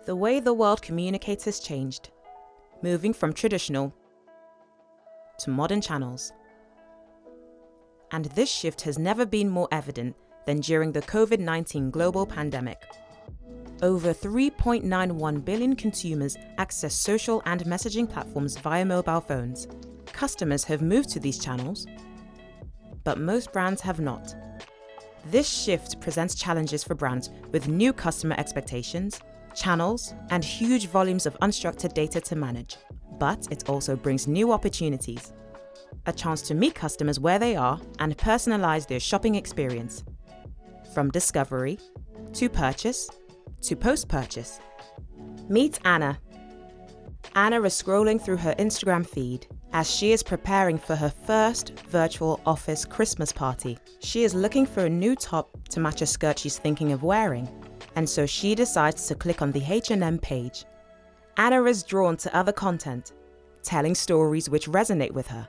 The way the world communicates has changed, moving from traditional to modern channels. And this shift has never been more evident than during the COVID-19 global pandemic. Over 3.91 billion consumers access social and messaging platforms via mobile phones. Customers have moved to these channels, but most brands have not. This shift presents challenges for brands with new customer expectations, channels, and huge volumes of unstructured data to manage. But it also brings new opportunities. A chance to meet customers where they are and personalize their shopping experience. From discovery, to purchase, to post-purchase. Meet Anna. Anna is scrolling through her Instagram feed as she is preparing for her first virtual office Christmas party. She is looking for a new top to match a skirt she's thinking of wearing, and so she decides to click on the H&M page. Anna is drawn to other content, telling stories which resonate with her.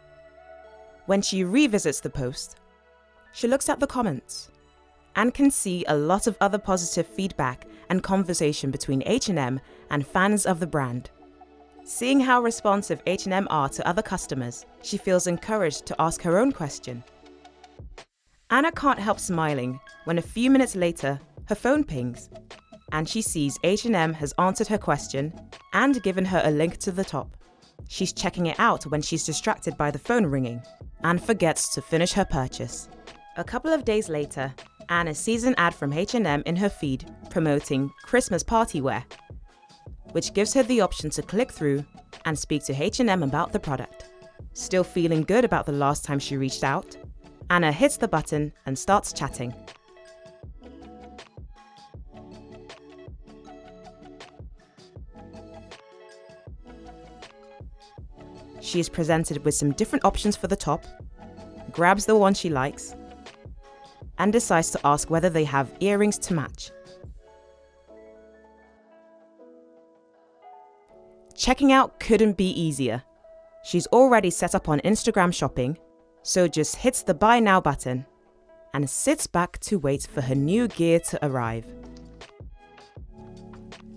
When she revisits the post, she looks at the comments and can see a lot of other positive feedback and conversation between H&M and fans of the brand. Seeing how responsive H&M are to other customers, she feels encouraged to ask her own question. Anna can't help smiling when a few minutes later, her phone pings, and she sees H&M has answered her question and given her a link to the top. She's checking it out when she's distracted by the phone ringing and forgets to finish her purchase. A couple of days later, Anna sees an ad from H&M in her feed promoting Christmas party wear, which gives her the option to click through and speak to H&M about the product. Still feeling good about the last time she reached out, Anna hits the button and starts chatting. She is presented with some different options for the top, grabs the one she likes, and decides to ask whether they have earrings to match. Checking out couldn't be easier. She's already set up on Instagram shopping, so just hits the buy now button and sits back to wait for her new gear to arrive.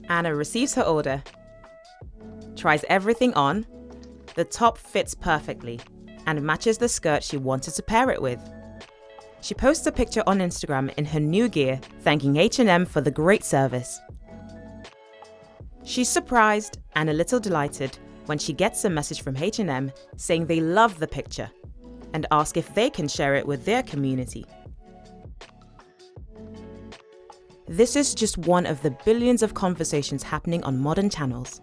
Anna receives her order, tries everything on. The top fits perfectly and matches the skirt she wanted to pair it with. She posts a picture on Instagram in her new gear, thanking H&M for the great service. She's surprised and a little delighted when she gets a message from H&M saying they love the picture and ask if they can share it with their community. This is just one of the billions of conversations happening on modern channels.